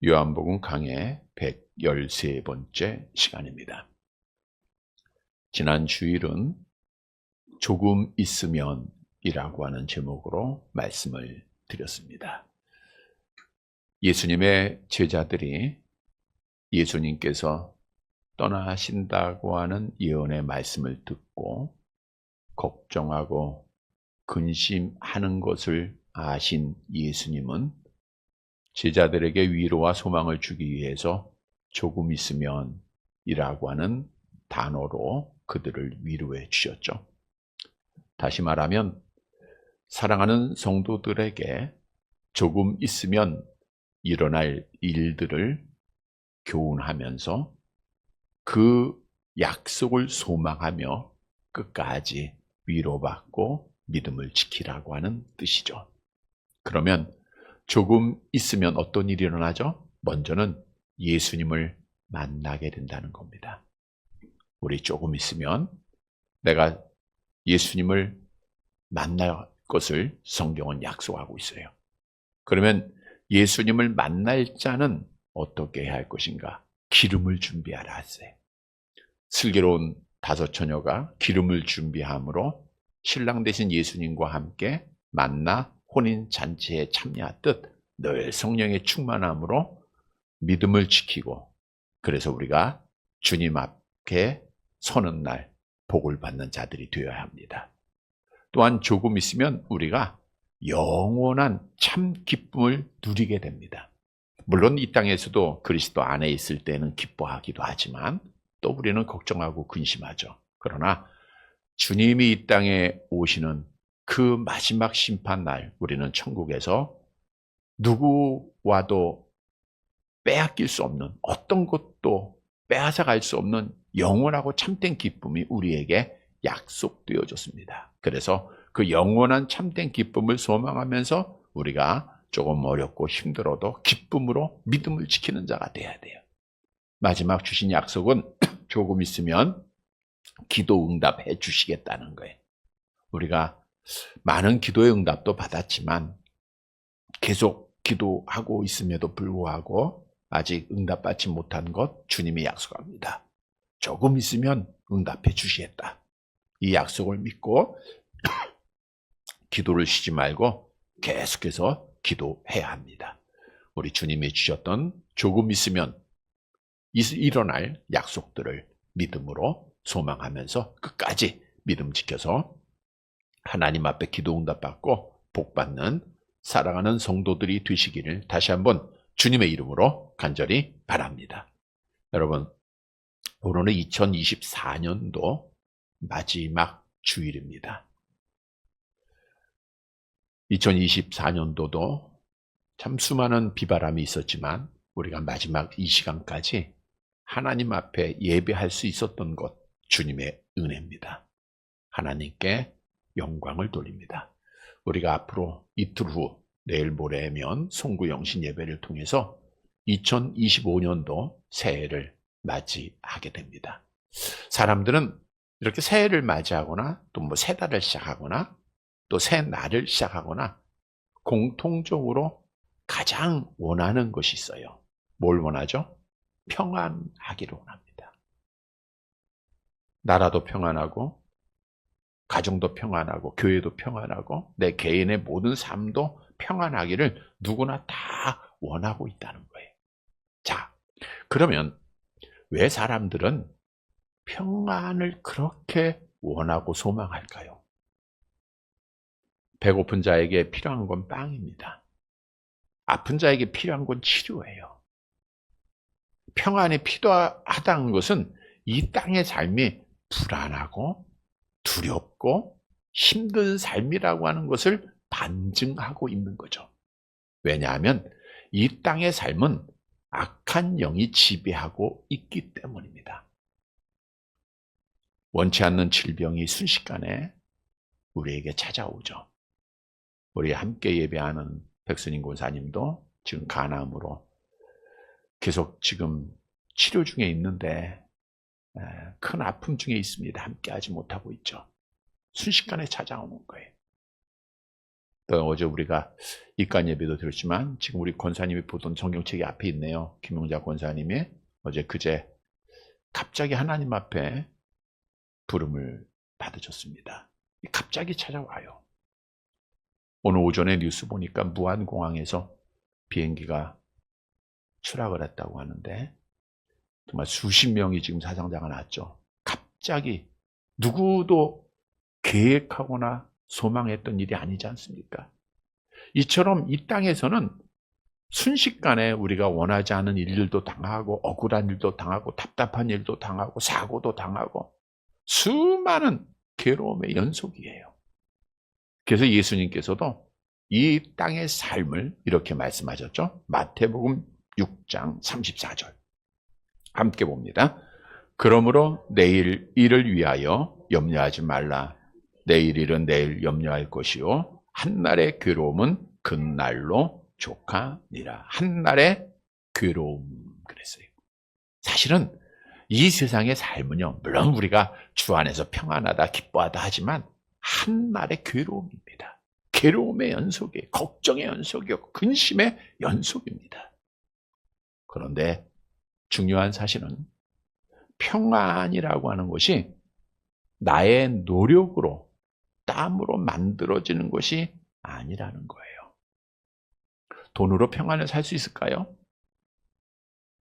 요한복음 강해 113번째 시간입니다. 지난 주일은 조금 있으면 이라고 하는 제목으로 말씀을 드렸습니다. 예수님의 제자들이 예수님께서 떠나신다고 하는 예언의 말씀을 듣고 걱정하고 근심하는 것을 아신 예수님은 제자들에게 위로와 소망을 주기 위해서 조금 있으면 이라고 하는 단어로 그들을 위로해 주셨죠. 다시 말하면 사랑하는 성도들에게 조금 있으면 일어날 일들을 교훈하면서 그 약속을 소망하며 끝까지 위로받고 믿음을 지키라고 하는 뜻이죠. 그러면 조금 있으면 어떤 일이 일어나죠? 먼저는 예수님을 만나게 된다는 겁니다. 우리 조금 있으면 내가 예수님을 만날 것을 성경은 약속하고 있어요. 그러면 예수님을 만날 자는 어떻게 해야 할 것인가? 기름을 준비하라 했어요. 슬기로운 다섯 처녀가 기름을 준비함으로 신랑 되신 예수님과 함께 만나 혼인 잔치에 참여하듯 늘 성령의 충만함으로 믿음을 지키고, 그래서 우리가 주님 앞에 서는 날 복을 받는 자들이 되어야 합니다. 또한 조금 있으면 우리가 영원한 참 기쁨을 누리게 됩니다. 물론 이 땅에서도 그리스도 안에 있을 때는 기뻐하기도 하지만 또 우리는 걱정하고 근심하죠. 그러나 주님이 이 땅에 오시는 그 마지막 심판날 우리는 천국에서 누구와도 빼앗길 수 없는, 어떤 것도 빼앗아갈 수 없는 영원하고 참된 기쁨이 우리에게 약속되어졌습니다. 그래서 그 영원한 참된 기쁨을 소망하면서 우리가 조금 어렵고 힘들어도 기쁨으로 믿음을 지키는 자가 돼야 돼요. 마지막 주신 약속은 조금 있으면 기도 응답해 주시겠다는 거예요. 우리가 많은 기도의 응답도 받았지만 계속 기도하고 있음에도 불구하고 아직 응답받지 못한 것 주님이 약속합니다. 조금 있으면 응답해 주시겠다. 이 약속을 믿고 기도를 쉬지 말고 계속해서 기도해야 합니다. 우리 주님이 주셨던 조금 있으면 일어날 약속들을 믿음으로 소망하면서 끝까지 믿음 지켜서 하나님 앞에 기도 응답받고 복받는 사랑하는 성도들이 되시기를 다시 한번 주님의 이름으로 간절히 바랍니다. 여러분, 오늘은 2024년도 마지막 주일입니다. 2024년도도 참 수많은 비바람이 있었지만 우리가 마지막 이 시간까지 하나님 앞에 예배할 수 있었던 것 주님의 은혜입니다. 하나님께 영광을 돌립니다. 우리가 앞으로 이틀 후 내일 모레면 송구영신 예배를 통해서 2025년도 새해를 맞이하게 됩니다. 사람들은 이렇게 새해를 맞이하거나 또 뭐 새 달을 시작하거나 또 새 날을 시작하거나 공통적으로 가장 원하는 것이 있어요. 뭘 원하죠? 평안하기를 원합니다. 나라도 평안하고 가정도 평안하고 교회도 평안하고 내 개인의 모든 삶도 평안하기를 누구나 다 원하고 있다는 거예요. 자, 그러면 왜 사람들은 평안을 그렇게 원하고 소망할까요? 배고픈 자에게 필요한 건 빵입니다. 아픈 자에게 필요한 건 치료예요. 평안이 필요하다는 것은 이 땅의 삶이 불안하고 두렵고 힘든 삶이라고 하는 것을 반증하고 있는 거죠. 왜냐하면 이 땅의 삶은 악한 영이 지배하고 있기 때문입니다. 원치 않는 질병이 순식간에 우리에게 찾아오죠. 우리 함께 예배하는 백선인 권사님도 지금 간암으로 계속 지금 치료 중에 있는데 큰 아픔 중에 있습니다. 함께 하지 못하고 있죠. 순식간에 찾아오는 거예요. 또 어제 우리가 입간 예배도 들었지만 지금 우리 권사님이 보던 성경책이 앞에 있네요. 김용자 권사님이 어제 그제 갑자기 하나님 앞에 부름을 받으셨습니다. 갑자기 찾아와요. 오늘 오전에 뉴스 보니까 무안공항에서 비행기가 추락을 했다고 하는데 정말 수십 명이 지금 사상자가 났죠. 갑자기 누구도 계획하거나 소망했던 일이 아니지 않습니까? 이처럼 이 땅에서는 순식간에 우리가 원하지 않은 일들도 당하고 억울한 일도 당하고 답답한 일도 당하고 사고도 당하고 수많은 괴로움의 연속이에요. 그래서 예수님께서도 이 땅의 삶을 이렇게 말씀하셨죠. 마태복음 6장 34절 함께 봅니다. 그러므로 내일 일을 위하여 염려하지 말라. 내일 일은 내일 염려할 것이요 한날의 괴로움은 그날로 족하니라. 한날의 괴로움 그랬어요. 사실은 이 세상의 삶은요, 물론 우리가 주 안에서 평안하다 기뻐하다 하지만 한날의 괴로움입니다. 괴로움의 연속이에요. 걱정의 연속이요 근심의 연속입니다. 그런데 중요한 사실은 평안이라고 하는 것이 나의 노력으로 땀으로 만들어지는 것이 아니라는 거예요. 돈으로 평안을 살 수 있을까요?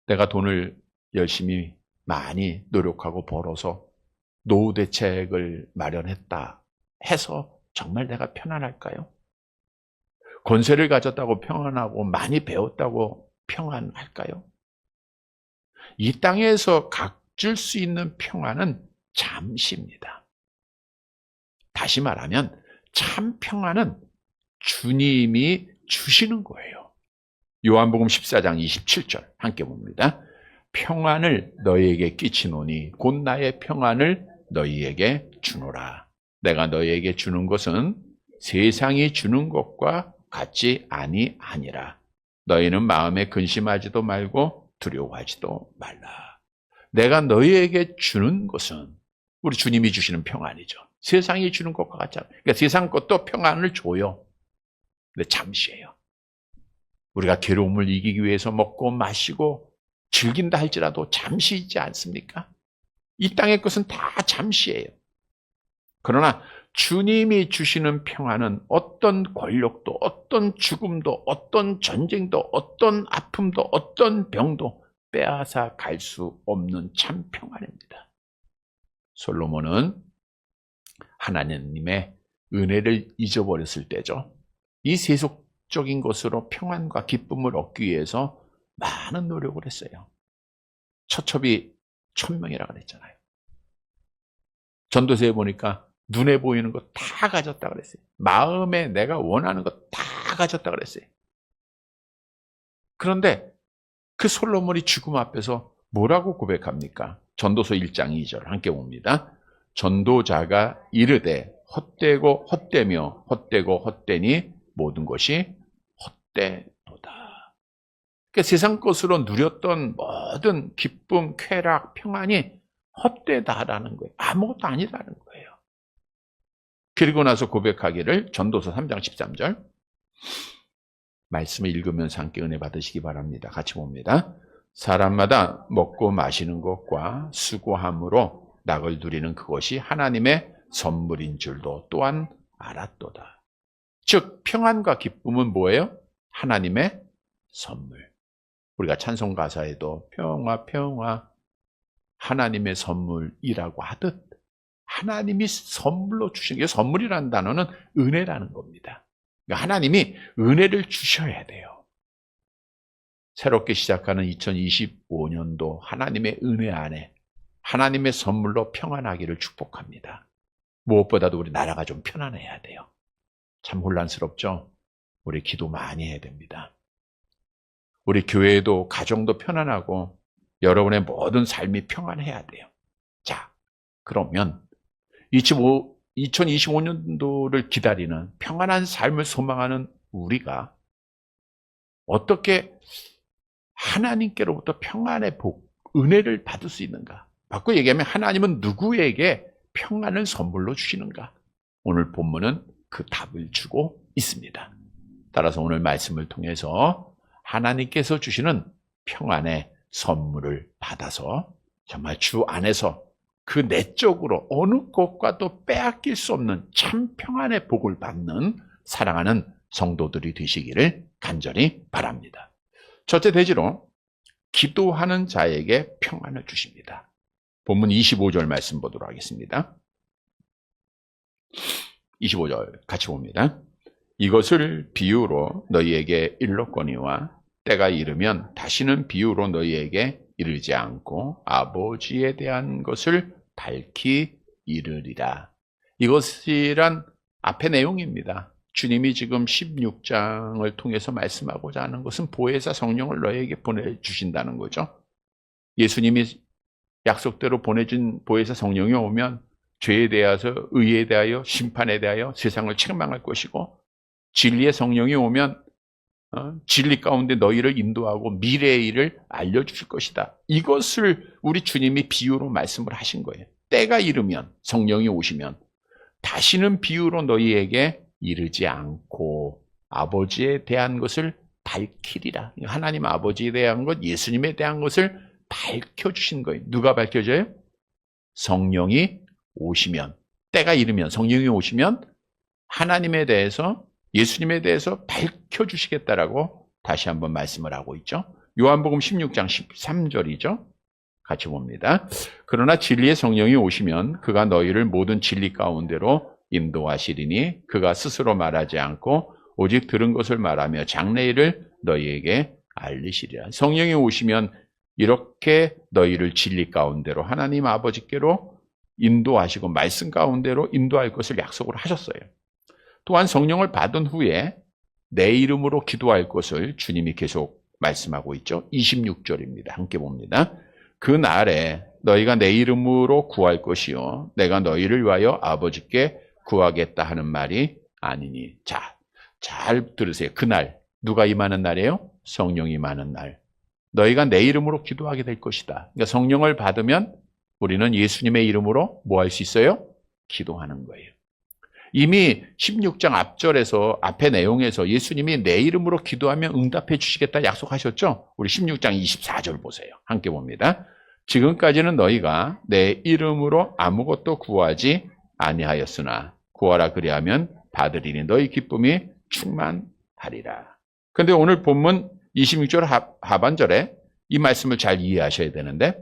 내가 돈을 열심히 많이 노력하고 벌어서 노후 대책을 마련했다 해서 정말 내가 편안할까요? 권세를 가졌다고 평안하고 많이 배웠다고 평안할까요? 이 땅에서 갖출 수 있는 평안은 잠시입니다. 다시 말하면 참 평안은 주님이 주시는 거예요. 요한복음 14장 27절 함께 봅니다. 평안을 너희에게 끼치노니 곧 나의 평안을 너희에게 주노라. 내가 너희에게 주는 것은 세상이 주는 것과 같지 아니하니라. 너희는 마음에 근심하지도 말고 두려워하지도 말라. 내가 너희에게 주는 것은 우리 주님이 주시는 평안이죠. 세상이 주는 것과 같지 않아요. 그러니까 세상 것도 평안을 줘요. 근데 잠시예요. 우리가 괴로움을 이기기 위해서 먹고 마시고 즐긴다 할지라도 잠시이지 않습니까? 이 땅의 것은 다 잠시예요. 그러나 주님이 주시는 평안은 어떤 권력도, 어떤 죽음도, 어떤 전쟁도, 어떤 아픔도, 어떤 병도 빼앗아 갈 수 없는 참 평안입니다. 솔로몬은 하나님의 은혜를 잊어버렸을 때죠. 이 세속적인 것으로 평안과 기쁨을 얻기 위해서 많은 노력을 했어요. 처첩이 1000명이라고 그랬잖아요. 전도서에 보니까 눈에 보이는 거 다 가졌다 그랬어요. 마음에 내가 원하는 거 다 가졌다 그랬어요. 그런데 그 솔로몬이 죽음 앞에서 뭐라고 고백합니까? 전도서 1장 2절 함께 봅니다. 전도자가 이르되 헛되고 헛되며 헛되고 헛되니 모든 것이 헛되도다. 그러니까 세상 것으로 누렸던 모든 기쁨, 쾌락, 평안이 헛되다라는 거예요. 아무것도 아니라는 거예요. 그리고 나서 고백하기를 전도서 3장 13절 말씀을 읽으면서 함께 은혜 받으시기 바랍니다. 같이 봅니다. 사람마다 먹고 마시는 것과 수고함으로 낙을 누리는 그것이 하나님의 선물인 줄도 또한 알았도다. 즉 평안과 기쁨은 뭐예요? 하나님의 선물. 우리가 찬송 가사에도 평화 평화 하나님의 선물이라고 하듯 하나님이 선물로 주신 게 선물이라는 단어는 은혜라는 겁니다. 그러니까 하나님이 은혜를 주셔야 돼요. 새롭게 시작하는 2025년도 하나님의 은혜 안에 하나님의 선물로 평안하기를 축복합니다. 무엇보다도 우리 나라가 좀 편안해야 돼요. 참 혼란스럽죠? 우리 기도 많이 해야 됩니다. 우리 교회도 가정도 편안하고 여러분의 모든 삶이 평안해야 돼요. 자, 그러면 2025년도를 기다리는 평안한 삶을 소망하는 우리가 어떻게 하나님께로부터 평안의 복, 은혜를 받을 수 있는가? 바꿔 얘기하면 하나님은 누구에게 평안을 선물로 주시는가? 오늘 본문은 그 답을 주고 있습니다. 따라서 오늘 말씀을 통해서 하나님께서 주시는 평안의 선물을 받아서 정말 주 안에서 그 내적으로 어느 것과도 빼앗길 수 없는 참 평안의 복을 받는 사랑하는 성도들이 되시기를 간절히 바랍니다. 첫째 대지로 기도하는 자에게 평안을 주십니다. 본문 25절 말씀 보도록 하겠습니다. 25절 같이 봅니다. 이것을 비유로 너희에게 일렀거니와 때가 이르면 다시는 비유로 너희에게 이르지 않고 아버지에 대한 것을 밝히 이르리라. 이것이란 앞의 내용입니다. 주님이 지금 16장을 통해서 말씀하고자 하는 것은 보혜사 성령을 너희에게 보내주신다는 거죠. 예수님이 약속대로 보내준 보혜사 성령이 오면 죄에 대해서, 의에 대하여, 심판에 대하여 세상을 책망할 것이고, 진리의 성령이 오면 진리 가운데 너희를 인도하고 미래의 일을 알려주실 것이다. 이것을 우리 주님이 비유로 말씀을 하신 거예요. 때가 이르면, 성령이 오시면 다시는 비유로 너희에게 이르지 않고 아버지에 대한 것을 밝히리라. 하나님 아버지에 대한 것, 예수님에 대한 것을 밝혀주신 거예요. 누가 밝혀져요? 성령이 오시면, 때가 이르면, 성령이 오시면 하나님에 대해서, 예수님에 대해서 밝혀주시겠다라고 다시 한번 말씀을 하고 있죠. 요한복음 16장 13절이죠. 같이 봅니다. 그러나 진리의 성령이 오시면 그가 너희를 모든 진리 가운데로 인도하시리니 그가 스스로 말하지 않고 오직 들은 것을 말하며 장래일을 너희에게 알리시리라. 성령이 오시면 이렇게 너희를 진리 가운데로 하나님 아버지께로 인도하시고 말씀 가운데로 인도할 것을 약속을 하셨어요. 또한 성령을 받은 후에 내 이름으로 기도할 것을 주님이 계속 말씀하고 있죠. 26절입니다. 함께 봅니다. 그 날에 너희가 내 이름으로 구할 것이요 내가 너희를 위하여 아버지께 구하겠다 하는 말이 아니니. 자, 잘 들으세요. 그날 누가 임하는 날이에요? 성령이 임하는 날. 너희가 내 이름으로 기도하게 될 것이다. 그러니까 성령을 받으면 우리는 예수님의 이름으로 뭐 할 수 있어요? 기도하는 거예요. 이미 16장 앞절에서, 앞의 내용에서 예수님이 내 이름으로 기도하면 응답해 주시겠다 약속하셨죠? 우리 16장 24절 보세요. 함께 봅니다. 지금까지는 너희가 내 이름으로 아무것도 구하지 아니하였으나 구하라 그리하면 받으리니 너희 기쁨이 충만하리라. 그런데 오늘 본문 26절 하반절에 이 말씀을 잘 이해하셔야 되는데,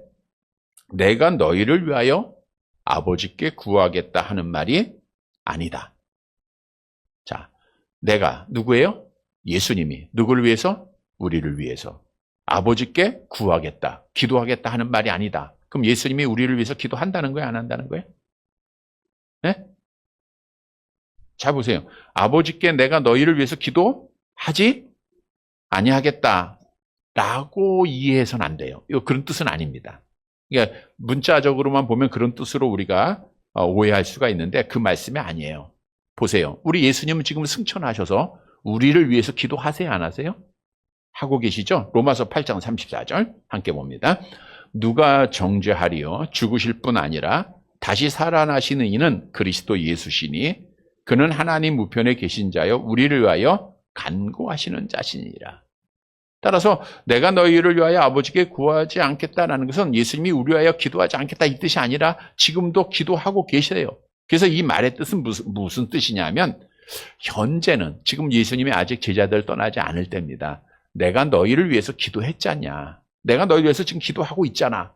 내가 너희를 위하여 아버지께 구하겠다 하는 말이 아니다. 자, 내가 누구예요? 예수님이 누구를 위해서? 우리를 위해서 아버지께 구하겠다, 기도하겠다 하는 말이 아니다. 그럼 예수님이 우리를 위해서 기도한다는 거예요? 안 한다는 거예요? 네? 자, 보세요. 아버지께 내가 너희를 위해서 기도하지 아니하겠다라고 이해해서는 안 돼요. 이거 그런 뜻은 아닙니다. 그러니까 문자적으로만 보면 그런 뜻으로 우리가 오해할 수가 있는데 그 말씀이 아니에요. 보세요. 우리 예수님은 지금 승천하셔서 우리를 위해서 기도하세요, 안 하세요? 하고 계시죠? 로마서 8장 34절 함께 봅니다. 누가 정죄하리요? 죽으실 뿐 아니라 다시 살아나시는 이는 그리스도 예수시니 그는 하나님 우편에 계신 자여 우리를 위하여 간구하시는 자신이라. 따라서 내가 너희를 위하여 아버지께 구하지 않겠다라는 것은 예수님이 우리 위하여 기도하지 않겠다 이 뜻이 아니라 지금도 기도하고 계세요. 그래서 이 말의 뜻은 무슨 뜻이냐면, 현재는 지금 예수님이 아직 제자들 떠나지 않을 때입니다. 내가 너희를 위해서 기도했잖냐. 내가 너희를 위해서 지금 기도하고 있잖아.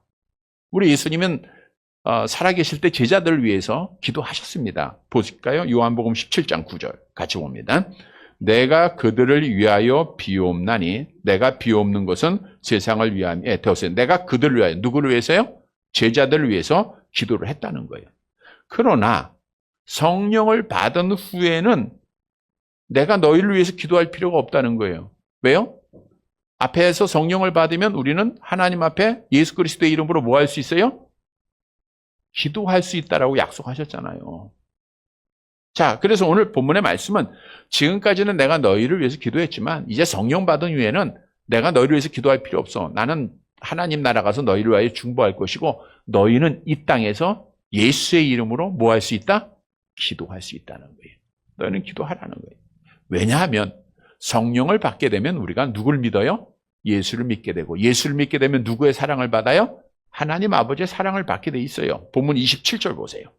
우리 예수님은 살아계실 때 제자들을 위해서 기도하셨습니다. 보실까요? 요한복음 17장 9절 같이 봅니다. 내가 그들을 위하여 비옵나니, 내가 비옵는 것은 세상을 위함에 되었어요. 내가 그들을 위하여, 누구를 위해서요? 제자들을 위해서 기도를 했다는 거예요. 그러나 성령을 받은 후에는 내가 너희를 위해서 기도할 필요가 없다는 거예요. 왜요? 앞에서 성령을 받으면 우리는 하나님 앞에 예수 그리스도의 이름으로 뭐 할 수 있어요? 기도할 수 있다라고 약속하셨잖아요. 자, 그래서 오늘 본문의 말씀은 지금까지는 내가 너희를 위해서 기도했지만 이제 성령 받은 후에는 내가 너희를 위해서 기도할 필요 없어. 나는 하나님 나라 가서 너희를 위하여 중보할 것이고 너희는 이 땅에서 예수의 이름으로 뭐 할 수 있다? 기도할 수 있다는 거예요. 너희는 기도하라는 거예요. 왜냐하면 성령을 받게 되면 우리가 누굴 믿어요? 예수를 믿게 되고, 예수를 믿게 되면 누구의 사랑을 받아요? 하나님 아버지의 사랑을 받게 돼 있어요. 본문 27절 보세요.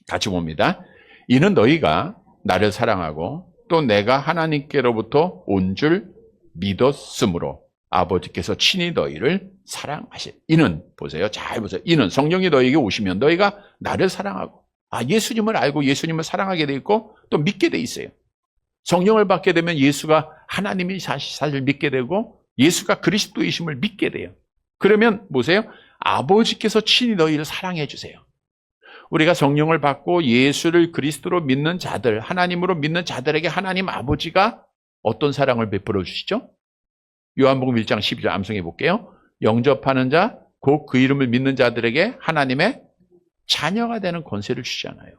같이 봅니다. 이는 너희가 나를 사랑하고 또 내가 하나님께로부터 온 줄 믿었으므로 아버지께서 친히 너희를 사랑하시. 이는 보세요. 잘 보세요. 이는 성령이 너희에게 오시면 너희가 나를 사랑하고, 예수님을 알고 예수님을 사랑하게 돼 있고 또 믿게 돼 있어요. 성령을 받게 되면 예수가 하나님이 사실 믿게 되고 예수가 그리스도이심을 믿게 돼요. 그러면 보세요. 아버지께서 친히 너희를 사랑해 주세요. 우리가 성령을 받고 예수를 그리스도로 믿는 자들, 하나님으로 믿는 자들에게 하나님 아버지가 어떤 사랑을 베풀어 주시죠? 요한복음 1장 12절 암송해 볼게요. 영접하는 자, 곧 그 이름을 믿는 자들에게 하나님의 자녀가 되는 권세를 주시잖아요.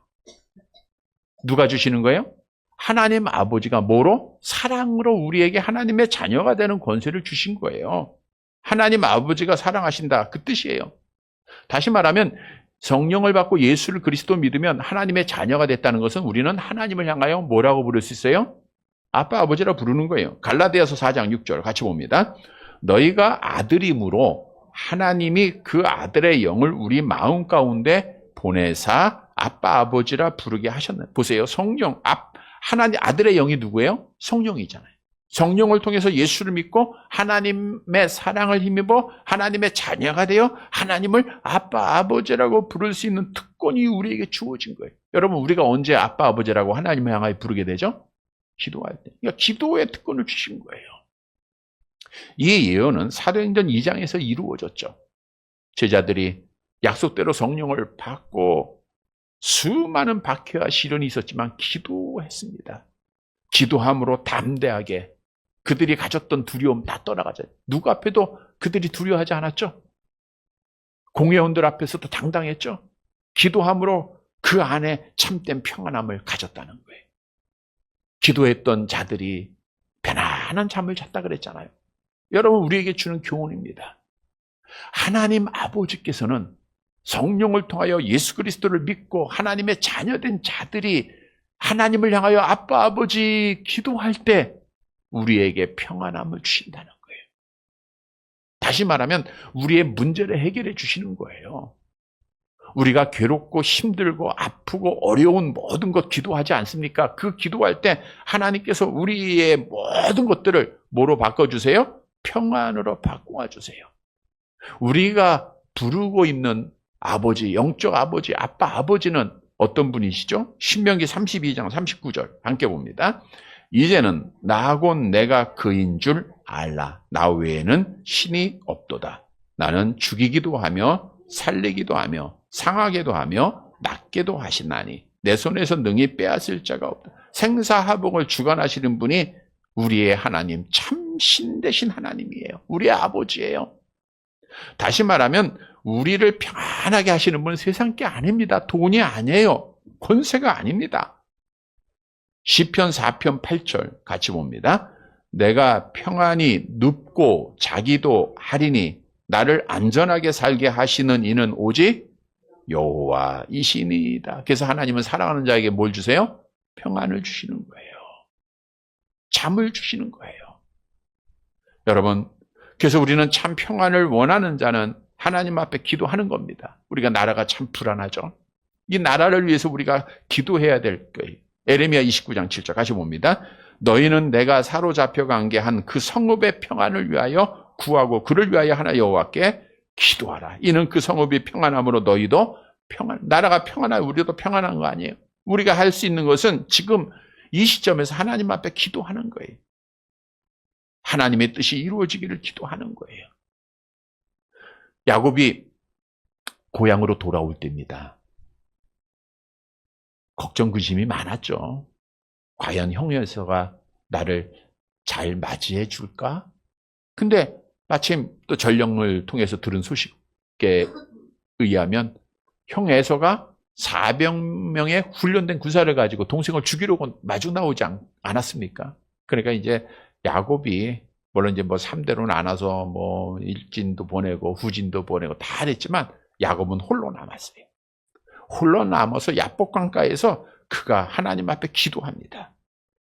누가 주시는 거예요? 하나님 아버지가 뭐로? 사랑으로 우리에게 하나님의 자녀가 되는 권세를 주신 거예요. 하나님 아버지가 사랑하신다, 그 뜻이에요. 다시 말하면 성령을 받고 예수를 그리스도 믿으면 하나님의 자녀가 됐다는 것은 우리는 하나님을 향하여 뭐라고 부를 수 있어요? 아빠 아버지라 부르는 거예요. 갈라디아서 4장 6절 같이 봅니다. 너희가 아들임으로 하나님이 그 아들의 영을 우리 마음 가운데 보내사 아빠 아버지라 부르게 하셨네. 보세요. 성령, 하나님 아들의 영이 누구예요? 성령이잖아요. 성령을 통해서 예수를 믿고 하나님의 사랑을 힘입어 하나님의 자녀가 되어 하나님을 아빠 아버지라고 부를 수 있는 특권이 우리에게 주어진 거예요. 여러분, 우리가 언제 아빠 아버지라고 하나님을 향하여 부르게 되죠? 기도할 때. 그러니까 기도의 특권을 주신 거예요. 이 예언은 사도행전 2장에서 이루어졌죠. 제자들이 약속대로 성령을 받고 수많은 박해와 시련이 있었지만 기도했습니다. 기도함으로 담대하게 그들이 가졌던 두려움 다 떠나가죠. 누구 앞에도 그들이 두려워하지 않았죠? 공회원들 앞에서도 당당했죠? 기도함으로 그 안에 참된 평안함을 가졌다는 거예요. 기도했던 자들이 편안한 잠을 잤다 그랬잖아요. 여러분, 우리에게 주는 교훈입니다. 하나님 아버지께서는 성령을 통하여 예수 그리스도를 믿고 하나님의 자녀된 자들이 하나님을 향하여 아빠 아버지 기도할 때 우리에게 평안함을 주신다는 거예요. 다시 말하면 우리의 문제를 해결해 주시는 거예요. 우리가 괴롭고 힘들고 아프고 어려운 모든 것 기도하지 않습니까? 그 기도할 때 하나님께서 우리의 모든 것들을 뭐로 바꿔주세요? 평안으로 바꿔 주세요. 우리가 부르고 있는 아버지, 영적 아버지, 아빠 아버지는 어떤 분이시죠? 신명기 32장 39절 함께 봅니다. 이제는 나하고 내가 그인 줄 알라. 나 외에는 신이 없도다. 나는 죽이기도 하며 살리기도 하며 상하게도 하며 낫게도 하시나니 내 손에서 능히 빼앗을 자가 없다. 생사화복을 주관하시는 분이 우리의 하나님, 참 신되신 하나님이에요. 우리의 아버지예요. 다시 말하면 우리를 평안하게 하시는 분은 세상 게 아닙니다. 돈이 아니에요. 권세가 아닙니다. 시편 4편 8절 같이 봅니다. 내가 평안히 눕고 자기도 하리니 나를 안전하게 살게 하시는 이는 오직 여호와이시니이다. 그래서 하나님은 사랑하는 자에게 뭘 주세요? 평안을 주시는 거예요. 잠을 주시는 거예요. 여러분, 그래서 우리는 참 평안을 원하는 자는 하나님 앞에 기도하는 겁니다. 우리가 나라가 참 불안하죠. 이 나라를 위해서 우리가 기도해야 될 거예요. 에레미야 29장 7절 같이 봅니다. 너희는 내가 사로잡혀 간 게 한 그 성읍의 평안을 위하여 구하고 그를 위하여 하나 여호와께 기도하라. 이는 그 성읍이 평안함으로 너희도 나라가 평안하여 우리도 평안한 거 아니에요. 우리가 할 수 있는 것은 지금 이 시점에서 하나님 앞에 기도하는 거예요. 하나님의 뜻이 이루어지기를 기도하는 거예요. 야곱이 고향으로 돌아올 때입니다. 걱정 근심이 많았죠. 과연 형에서가 나를 잘 맞이해 줄까? 근데 마침 또 전령을 통해서 들은 소식에 의하면 형 에서가 400명의 훈련된 군사를 가지고 동생을 죽이려고 마주 나오지 않았습니까? 그러니까 이제 야곱이 물론 이제 뭐 3대로 나눠서 뭐 일진도 보내고 후진도 보내고 다 했지만 야곱은 홀로 남았어요. 홀로 남아서 야복강가에서 그가 하나님 앞에 기도합니다.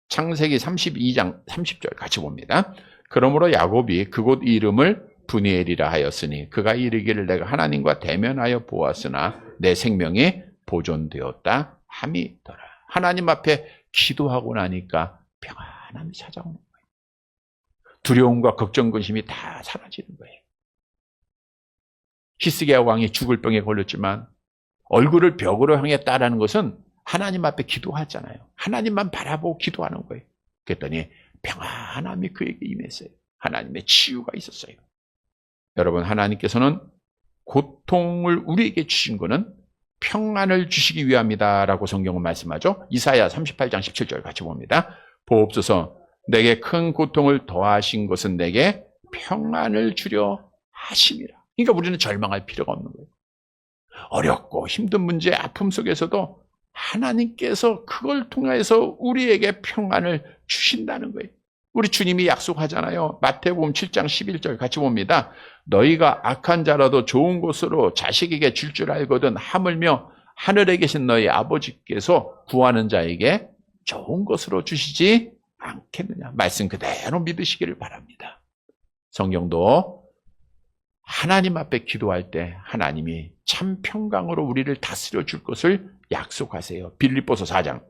창세기 32장 30절 같이 봅니다. 그러므로 야곱이 그곳 이름을 브니엘이라 하였으니 그가 이르기를 내가 하나님과 대면하여 보았으나 내 생명이 보존되었다 함이더라. 하나님 앞에 기도하고 나니까 평안함이 찾아오는 거예요. 두려움과 걱정, 근심이 다 사라지는 거예요. 히스기야 왕이 죽을 병에 걸렸지만 얼굴을 벽으로 향했다라는 것은 하나님 앞에 기도하잖아요. 하나님만 바라보고 기도하는 거예요. 그랬더니 평안함이 그에게 임했어요. 하나님의 치유가 있었어요. 여러분, 하나님께서는 고통을 우리에게 주신 것은 평안을 주시기 위함이다라고 성경은 말씀하죠. 이사야 38장 17절 같이 봅니다. 보옵소서 내게 큰 고통을 더하신 것은 내게 평안을 주려 하심이라. 그러니까 우리는 절망할 필요가 없는 거예요. 어렵고 힘든 문제, 아픔 속에서도 하나님께서 그걸 통해서 우리에게 평안을 주신다는 거예요. 우리 주님이 약속하잖아요. 마태복음 7장 11절 같이 봅니다. 너희가 악한 자라도 좋은 곳으로 자식에게 줄 줄 알거든 하물며 하늘에 계신 너희 아버지께서 구하는 자에게 좋은 것으로 주시지 않겠느냐. 말씀 그대로 믿으시기를 바랍니다. 성경도 하나님 앞에 기도할 때 하나님이 참 평강으로 우리를 다스려 줄 것을 약속하세요. 빌립보서 4장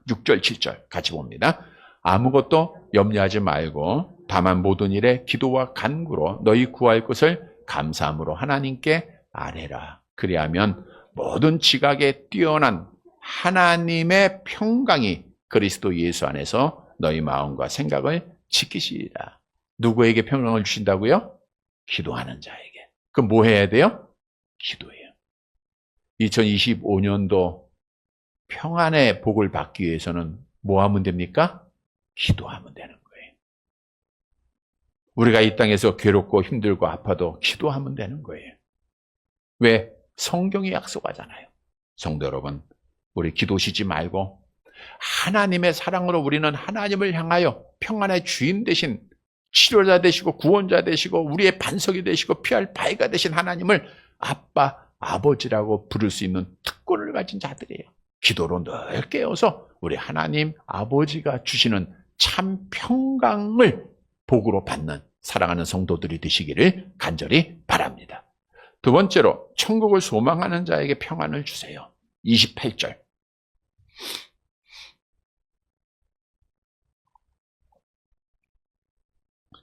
6절 7절 같이 봅니다. 아무것도 염려하지 말고 다만 모든 일에 기도와 간구로 너희 구할 것을 감사함으로 하나님께 아뢰라. 그리하면 모든 지각에 뛰어난 하나님의 평강이 그리스도 예수 안에서 너희 마음과 생각을 지키시리라. 누구에게 평강을 주신다고요? 기도하는 자에게. 그럼 뭐 해야 돼요? 기도해요. 2025년도 평안의 복을 받기 위해서는 뭐 하면 됩니까? 기도하면 되는 거예요. 우리가 이 땅에서 괴롭고 힘들고 아파도 기도하면 되는 거예요. 왜? 성경이 약속하잖아요. 성도 여러분, 우리 기도 쉬지 말고 하나님의 사랑으로 우리는 하나님을 향하여 평안의 주인 되신 치료자 되시고 구원자 되시고 우리의 반석이 되시고 피할 바위가 되신 하나님을 아빠, 아버지라고 부를 수 있는 특권을 가진 자들이에요. 기도로 늘 깨어서 우리 하나님 아버지가 주시는 참 평강을 복으로 받는 사랑하는 성도들이 되시기를 간절히 바랍니다. 두 번째로 천국을 소망하는 자에게 평안을 주세요. 28절.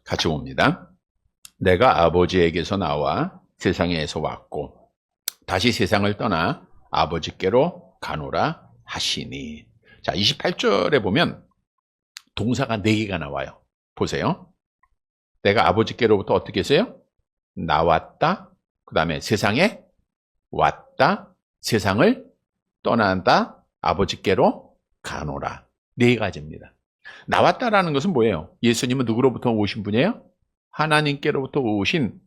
같이 봅니다. 내가 아버지에게서 나와 세상에서 왔고 다시 세상을 떠나 아버지께로 가노라 하시니. 자, 28절에 보면 동사가 4개가 나와요. 보세요. 내가 아버지께로부터 어떻게 했어요? 나왔다. 그 다음에 세상에 왔다. 세상을 떠난다. 아버지께로 가노라. 4가지입니다. 나왔다라는 것은 뭐예요? 예수님은 누구로부터 오신 분이에요? 하나님께로부터 오신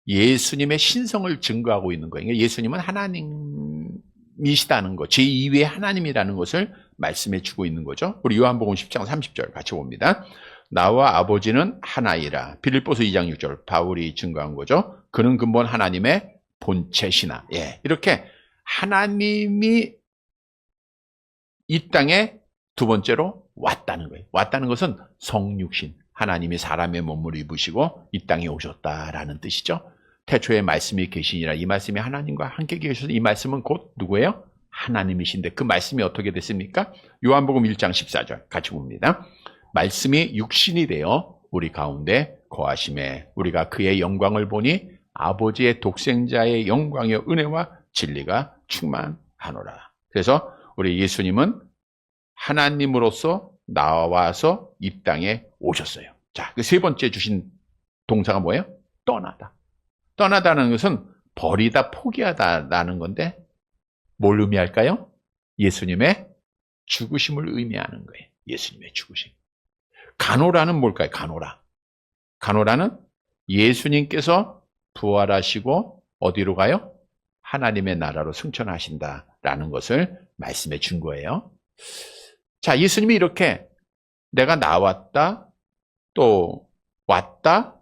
예수님의 신성을 증거하고 있는 거예요. 예수님은 하나님이시다는 것, 제2위의 하나님이라는 것을 말씀해 주고 있는 거죠. 우리 요한복음 10장 30절 같이 봅니다. 나와 아버지는 하나이라. 빌립보서 2장 6절 바울이 증거한 거죠. 그는 근본 하나님의 본체시나. 예, 이렇게 하나님이 이 땅에 두 번째로 왔다는 거예요. 왔다는 것은 성육신, 하나님이 사람의 몸을 입으시고 이 땅에 오셨다라는 뜻이죠. 태초에 말씀이 계시니라. 이 말씀이 하나님과 함께 계셔서 이 말씀은 곧 누구예요? 하나님이신데 그 말씀이 어떻게 됐습니까? 요한복음 1장 14절 같이 봅니다. 말씀이 육신이 되어 우리 가운데 거하심에 우리가 그의 영광을 보니 아버지의 독생자의 영광의 은혜와 진리가 충만하노라. 그래서 우리 예수님은 하나님으로서 나와서 이 땅에 오셨어요. 자, 그 세 번째 주신 동사가 뭐예요? 떠나다. 떠나다는 것은 버리다, 포기하다라는 건데 뭘 의미할까요? 예수님의 죽으심을 의미하는 거예요. 예수님의 죽으심. 가노라는 뭘까요? 가노라. 가노라는 예수님께서 부활하시고 어디로 가요? 하나님의 나라로 승천하신다라는 것을 말씀해 준 거예요. 자, 예수님이 이렇게 내가 나왔다, 또 왔다,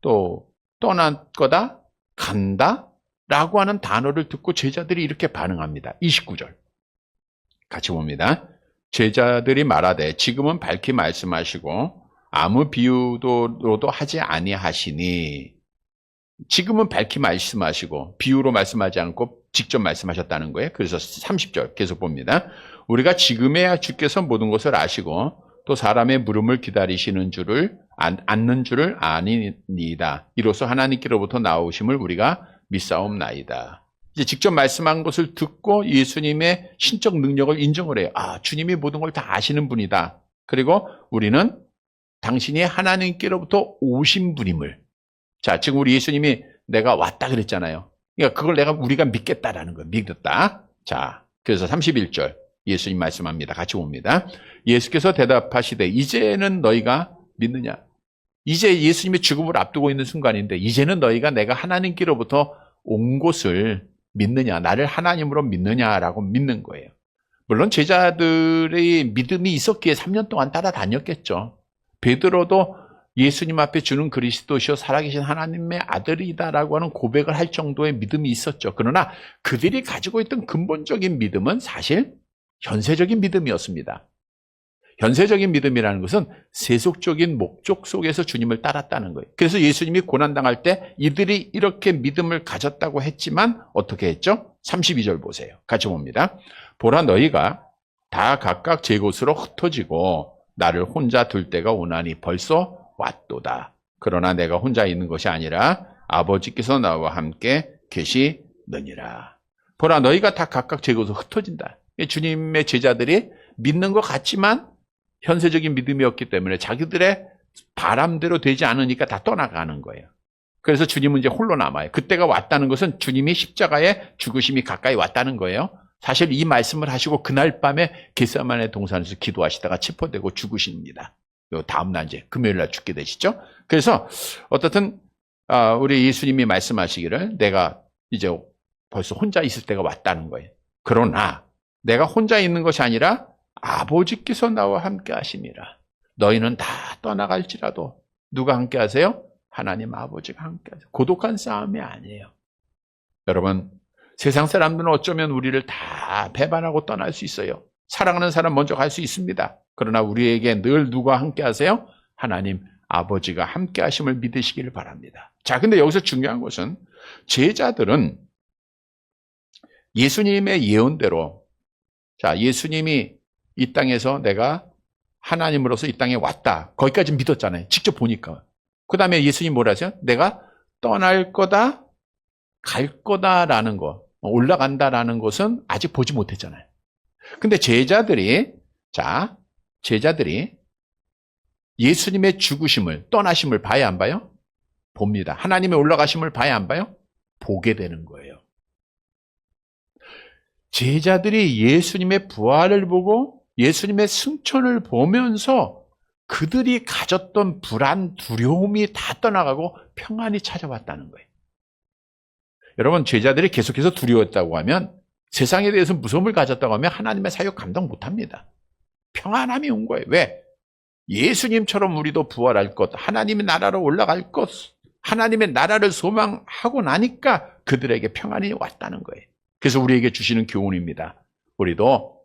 또 떠날 거다, 간다 라고 하는 단어를 듣고 제자들이 이렇게 반응합니다. 29절 같이 봅니다. 제자들이 말하되 지금은 밝히 말씀하시고 아무 비유로도 하지 아니하시니, 지금은 밝히 말씀하시고 비유로 말씀하지 않고 직접 말씀하셨다는 거예요. 그래서 30절 계속 봅니다. 우리가 지금에야 주께서 모든 것을 아시고 또 사람의 물음을 기다리시는 줄을 않는 줄을 아니니이다. 이로써 하나님께로부터 나오심을 우리가 믿사옵나이다. 이제 직접 말씀한 것을 듣고 예수님의 신적 능력을 인정을 해요. 아, 주님이 모든 걸 다 아시는 분이다. 그리고 우리는 당신이 하나님께로부터 오신 분임을. 자, 지금 우리 예수님이 내가 왔다 그랬잖아요. 그러니까 그걸 우리가 믿겠다라는 거예요. 믿었다. 자, 그래서 31절 예수님 말씀합니다. 같이 봅니다. 예수께서 대답하시되 이제는 너희가 믿느냐? 이제 예수님의 죽음을 앞두고 있는 순간인데 이제는 너희가 내가 하나님께로부터 온 것을 믿느냐? 나를 하나님으로 믿느냐라고 믿는 거예요. 물론 제자들의 믿음이 있었기에 3년 동안 따라다녔겠죠. 베드로도 예수님 앞에 주는 그리스도시요 살아계신 하나님의 아들이다라고 하는 고백을 할 정도의 믿음이 있었죠. 그러나 그들이 가지고 있던 근본적인 믿음은 사실 현세적인 믿음이었습니다. 현세적인 믿음이라는 것은 세속적인 목적 속에서 주님을 따랐다는 거예요. 그래서 예수님이 고난당할 때 이들이 이렇게 믿음을 가졌다고 했지만 어떻게 했죠? 32절 보세요. 같이 봅니다. 보라, 너희가 다 각각 제 곳으로 흩어지고 나를 혼자 둘 때가 오나니 벌써 왔도다. 그러나 내가 혼자 있는 것이 아니라 아버지께서 나와 함께 계시느니라. 보라, 너희가 다 각각 제 곳으로 흩어진다. 주님의 제자들이 믿는 것 같지만 현세적인 믿음이었기 때문에 자기들의 바람대로 되지 않으니까 다 떠나가는 거예요. 그래서 주님은 이제 홀로 남아요. 그때가 왔다는 것은 주님이 십자가에 죽으심이 가까이 왔다는 거예요. 사실 이 말씀을 하시고 그날 밤에 겟세마네 동산에서 기도하시다가 체포되고 죽으십니다. 다음 날 이제 금요일 날 죽게 되시죠. 그래서 어떻든 우리 예수님이 말씀하시기를 내가 이제 벌써 혼자 있을 때가 왔다는 거예요. 그러나 내가 혼자 있는 것이 아니라 아버지께서 나와 함께 하심이라. 너희는 다 떠나갈지라도 누가 함께 하세요? 하나님 아버지가 함께 하세요. 고독한 싸움이 아니에요. 여러분, 세상 사람들은 어쩌면 우리를 다 배반하고 떠날 수 있어요. 사랑하는 사람 먼저 갈 수 있습니다. 그러나 우리에게 늘 누가 함께 하세요? 하나님 아버지가 함께 하심을 믿으시기를 바랍니다. 자, 근데 여기서 중요한 것은 제자들은 예수님의 예언대로, 자, 예수님이 이 땅에서 내가 하나님으로서 이 땅에 왔다. 거기까지 믿었잖아요. 직접 보니까. 그 다음에 예수님 뭐라 하세요? 내가 떠날 거다, 갈 거다라는 거, 올라간다라는 것은 아직 보지 못했잖아요. 근데 제자들이 예수님의 죽으심을, 떠나심을 봐야 안 봐요? 봅니다. 하나님의 올라가심을 봐야 안 봐요? 보게 되는 거예요. 제자들이 예수님의 부활을 보고 예수님의 승천을 보면서 그들이 가졌던 불안, 두려움이 다 떠나가고 평안이 찾아왔다는 거예요. 여러분, 제자들이 계속해서 두려웠다고 하면, 세상에 대해서 무서움을 가졌다고 하면 하나님의 사역 감당 못합니다. 평안함이 온 거예요. 왜? 예수님처럼 우리도 부활할 것, 하나님의 나라로 올라갈 것, 하나님의 나라를 소망하고 나니까 그들에게 평안이 왔다는 거예요. 그래서 우리에게 주시는 교훈입니다. 우리도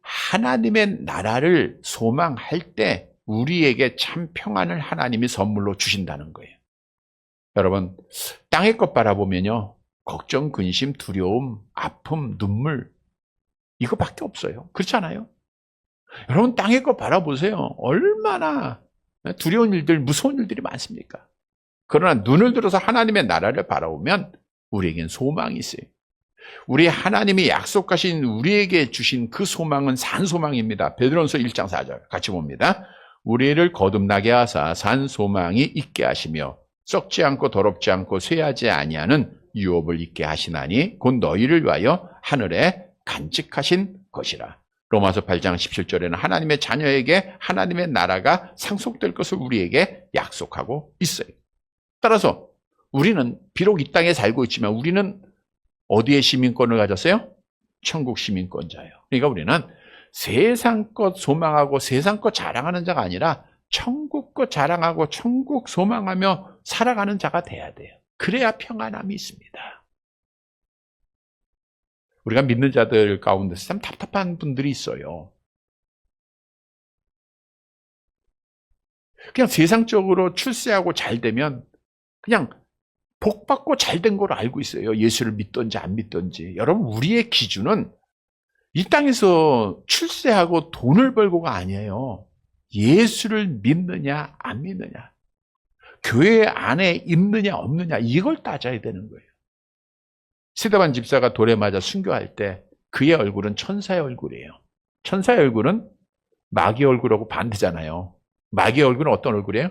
하나님의 나라를 소망할 때 우리에게 참 평안을 하나님이 선물로 주신다는 거예요. 여러분, 땅의 것 바라보면요, 걱정, 근심, 두려움, 아픔, 눈물, 이거밖에 없어요. 그렇지 않아요? 여러분, 땅의 것 바라보세요. 얼마나 두려운 일들, 무서운 일들이 많습니까? 그러나 눈을 들어서 하나님의 나라를 바라보면 우리에겐 소망이 있어요. 우리 하나님이 약속하신 우리에게 주신 그 소망은 산 소망입니다. 베드로전서 1장 4절 같이 봅니다. 우리를 거듭나게 하사 산 소망이 있게 하시며 썩지 않고 더럽지 않고 쇠하지 아니하는 유업을 있게 하시나니 곧 너희를 위하여 하늘에 간직하신 것이라. 로마서 8장 17절에는 하나님의 자녀에게 하나님의 나라가 상속될 것을 우리에게 약속하고 있어요. 따라서 우리는 비록 이 땅에 살고 있지만 우리는 어디에 시민권을 가졌어요? 천국 시민권자예요. 그러니까 우리는 세상 것 소망하고 세상 것 자랑하는 자가 아니라 천국 것 자랑하고 천국 소망하며 살아가는 자가 돼야 돼요. 그래야 평안함이 있습니다. 우리가 믿는 자들 가운데서 참 답답한 분들이 있어요. 그냥 세상적으로 출세하고 잘 되면 그냥 복 받고 잘 된 걸 알고 있어요. 예수를 믿든지 안 믿든지. 여러분, 우리의 기준은 이 땅에서 출세하고 돈을 벌고가 아니에요. 예수를 믿느냐 안 믿느냐, 교회 안에 있느냐 없느냐, 이걸 따져야 되는 거예요. 스데반 집사가 돌에 맞아 순교할 때 그의 얼굴은 천사의 얼굴이에요. 천사의 얼굴은 마귀의 얼굴하고 반대잖아요. 마귀의 얼굴은 어떤 얼굴이에요?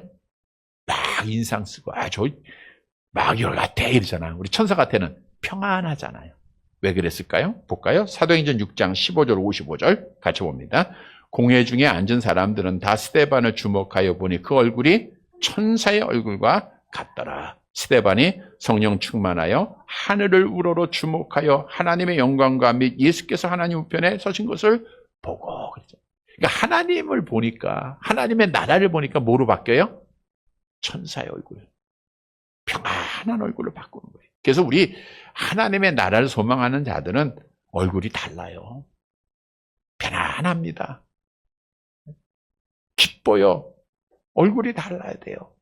막 인상 쓰고 저 마귀 얼굴 같아 이러잖아요. 우리 천사 같아는 평안하잖아요. 왜 그랬을까요? 볼까요? 사도행전 6장 15절 55절 같이 봅니다. 공회 중에 앉은 사람들은 다 스데반을 주목하여 보니 그 얼굴이 천사의 얼굴과 같더라. 스데반이 성령 충만하여 하늘을 우러러 주목하여 하나님의 영광과 및 예수께서 하나님 우편에 서신 것을 보고. 그러니까 하나님을 보니까, 하나님의 나라를 보니까 뭐로 바뀌어요? 천사의 얼굴, 평안한 얼굴로 바꾸는 거예요. 그래서 우리 하나님의 나라를 소망하는 자들은 얼굴이 달라요. 편안합니다. 기뻐요. 얼굴이 달라야 돼요.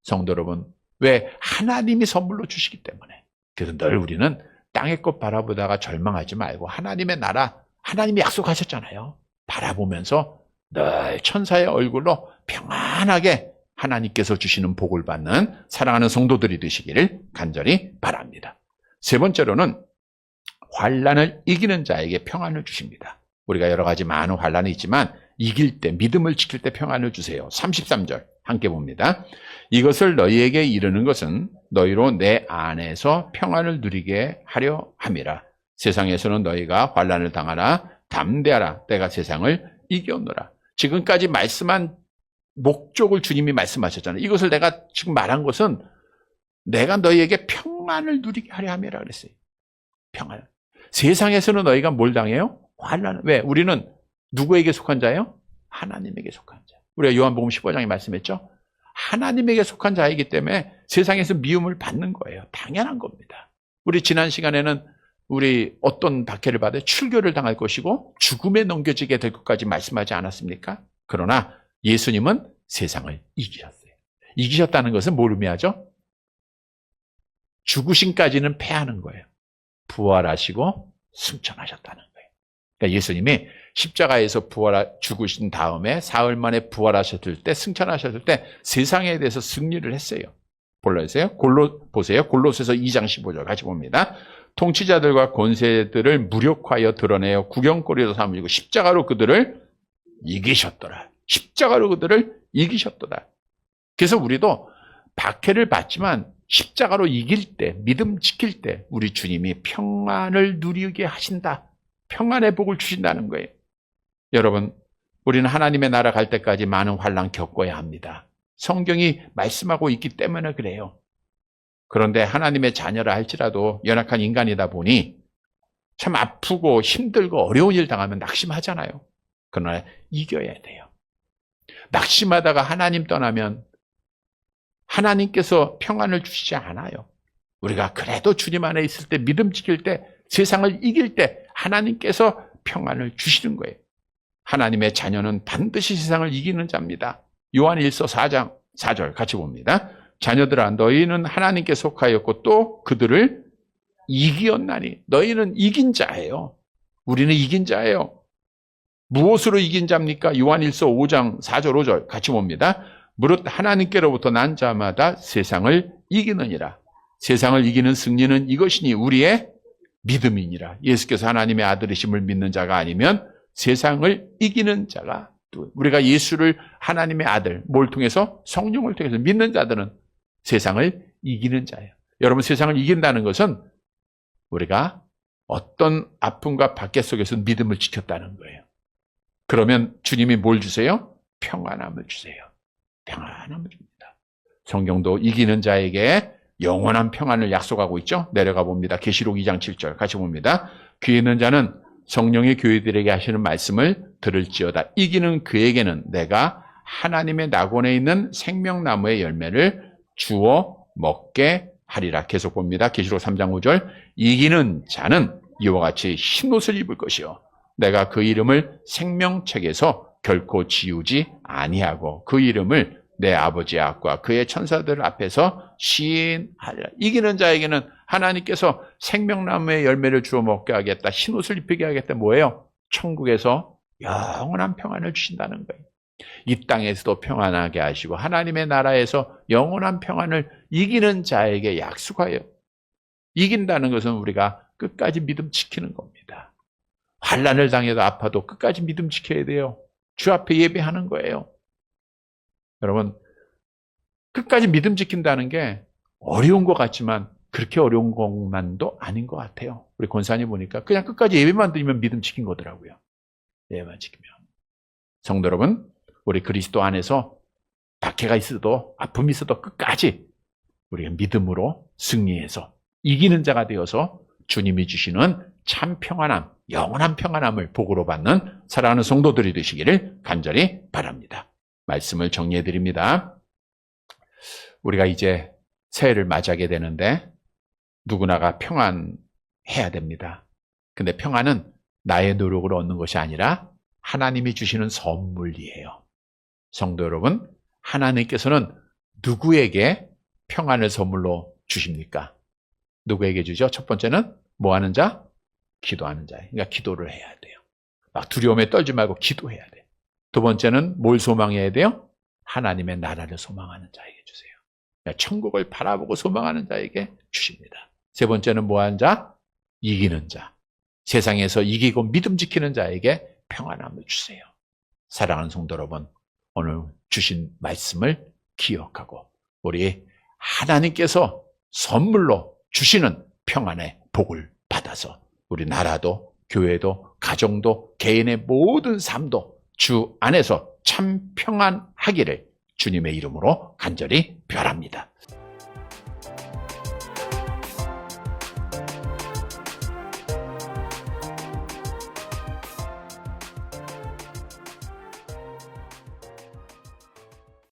성도 여러분, 왜? 하나님이 선물로 주시기 때문에. 그래서 늘 우리는 땅의 것 바라보다가 절망하지 말고 하나님의 나라, 하나님이 약속하셨잖아요. 바라보면서 늘 천사의 얼굴로 평안하게 하나님께서 주시는 복을 받는 사랑하는 성도들이 되시기를 간절히 바랍니다. 세 번째로는 환난을 이기는 자에게 평안을 주십니다. 우리가 여러 가지 많은 환난이 있지만 이길 때, 믿음을 지킬 때 평안을 주세요. 33절 함께 봅니다. 이것을 너희에게 이르는 것은 너희로 내 안에서 평안을 누리게 하려 함이라. 세상에서는 너희가 환난을 당하나 담대하라. 내가 세상을 이겼노라. 지금까지 말씀한 목적을 주님이 말씀하셨잖아요. 이것을 내가 지금 말한 것은 내가 너희에게 평안을 누리게 하려 함이라 그랬어요. 평안. 세상에서는 너희가 뭘 당해요? 환난. 왜? 우리는 누구에게 속한 자예요? 하나님에게 속한 자. 우리가 요한복음 15장에 말씀했죠? 하나님에게 속한 자이기 때문에 세상에서 미움을 받는 거예요. 당연한 겁니다. 우리 지난 시간에는 우리 어떤 박해를 받아 출교를 당할 것이고 죽음에 넘겨지게 될 것까지 말씀하지 않았습니까? 그러나 예수님은 세상을 이기셨어요. 이기셨다는 것은 뭘 의미하죠? 죽으심까지는 패하는 거예요. 부활하시고 승천하셨다는 거예요. 그러니까 예수님이 십자가에서 죽으신 다음에 사흘 만에 부활하셨을 때, 승천하셨을 때 세상에 대해서 승리를 했어요. 보세요. 골로새서 2장 15절 같이 봅니다. 통치자들과 권세들을 무력화하여 드러내어 구경거리로 삼으시고 십자가로 그들을 이기셨더라. 십자가로 그들을 이기셨더라. 그래서 우리도 박해를 받지만 십자가로 이길 때, 믿음 지킬 때 우리 주님이 평안을 누리게 하신다. 평안의 복을 주신다는 거예요. 여러분, 우리는 하나님의 나라 갈 때까지 많은 환난 겪어야 합니다. 성경이 말씀하고 있기 때문에 그래요. 그런데 하나님의 자녀라 할지라도 연약한 인간이다 보니 참 아프고 힘들고 어려운 일 당하면 낙심하잖아요. 그러나 이겨야 돼요. 낙심하다가 하나님 떠나면 하나님께서 평안을 주시지 않아요. 우리가 그래도 주님 안에 있을 때, 믿음 지킬 때, 세상을 이길 때 하나님께서 평안을 주시는 거예요. 하나님의 자녀는 반드시 세상을 이기는 자입니다. 요한일서 4장 4절 같이 봅니다. 자녀들아, 너희는 하나님께 속하였고 또 그들을 이기었나니. 너희는 이긴 자예요. 우리는 이긴 자예요. 무엇으로 이긴 자입니까? 요한일서 5장 4절 5절 같이 봅니다. 무릇 하나님께로부터 난 자마다 세상을 이기느니라. 세상을 이기는 승리는 이것이니 우리의 믿음이니라. 예수께서 하나님의 아들이심을 믿는 자가 아니면 세상을 이기는 자가, 또 우리가 예수를 하나님의 아들, 뭘 통해서? 성령을 통해서 믿는 자들은 세상을 이기는 자예요. 여러분, 세상을 이긴다는 것은 우리가 어떤 아픔과 박해 속에서 믿음을 지켰다는 거예요. 그러면 주님이 뭘 주세요? 평안함을 주세요. 평안함을 줍니다. 성경도 이기는 자에게 영원한 평안을 약속하고 있죠. 내려가 봅니다. 계시록 2장 7절 같이 봅니다. 귀 있는 자는 성령의 교회들에게 하시는 말씀을 들을지어다. 이기는 그에게는 내가 하나님의 낙원에 있는 생명나무의 열매를 주어 먹게 하리라. 계속 봅니다. 계시록 3장 5절. 이기는 자는 이와 같이 흰옷을 입을 것이요 내가 그 이름을 생명책에서 결코 지우지 아니하고 그 이름을 내 아버지의 악과 그의 천사들 앞에서 시인하리라. 이기는 자에게는 하나님께서 생명나무의 열매를 주워 먹게 하겠다. 흰옷을 입히게 하겠다. 뭐예요? 천국에서 영원한 평안을 주신다는 거예요. 이 땅에서도 평안하게 하시고 하나님의 나라에서 영원한 평안을 이기는 자에게 약속하여. 이긴다는 것은 우리가 끝까지 믿음 지키는 겁니다. 환난을 당해도 아파도 끝까지 믿음 지켜야 돼요. 주 앞에 예배하는 거예요. 여러분, 끝까지 믿음 지킨다는 게 어려운 것 같지만 그렇게 어려운 것만도 아닌 것 같아요. 우리 권사님 보니까 그냥 끝까지 예배만 드리면 믿음 지킨 거더라고요. 예배만 지키면. 성도 여러분, 우리 그리스도 안에서 박해가 있어도 아픔이 있어도 끝까지 우리가 믿음으로 승리해서 이기는 자가 되어서 주님이 주시는 참 평안함, 영원한 평안함을 복으로 받는 사랑하는 성도들이 되시기를 간절히 바랍니다. 말씀을 정리해 드립니다. 우리가 이제 새해를 맞이하게 되는데 누구나가 평안해야 됩니다. 근데 평안은 나의 노력으로 얻는 것이 아니라 하나님이 주시는 선물이에요. 성도 여러분, 하나님께서는 누구에게 평안을 선물로 주십니까? 누구에게 주죠? 첫 번째는 뭐 하는 자? 기도하는 자예요. 그러니까 기도를 해야 돼요. 막 두려움에 떨지 말고 기도해야 돼요. 두 번째는 뭘 소망해야 돼요? 하나님의 나라를 소망하는 자에게 주세요. 그러니까 천국을 바라보고 소망하는 자에게 주십니다. 세 번째는 뭐 하는 자? 이기는 자. 세상에서 이기고 믿음 지키는 자에게 평안함을 주세요. 사랑하는 성도 여러분, 오늘 주신 말씀을 기억하고 우리 하나님께서 선물로 주시는 평안의 복을 받아서 우리 나라도 교회도 가정도 개인의 모든 삶도 주 안에서 참 평안하기를 주님의 이름으로 간절히 바랍니다.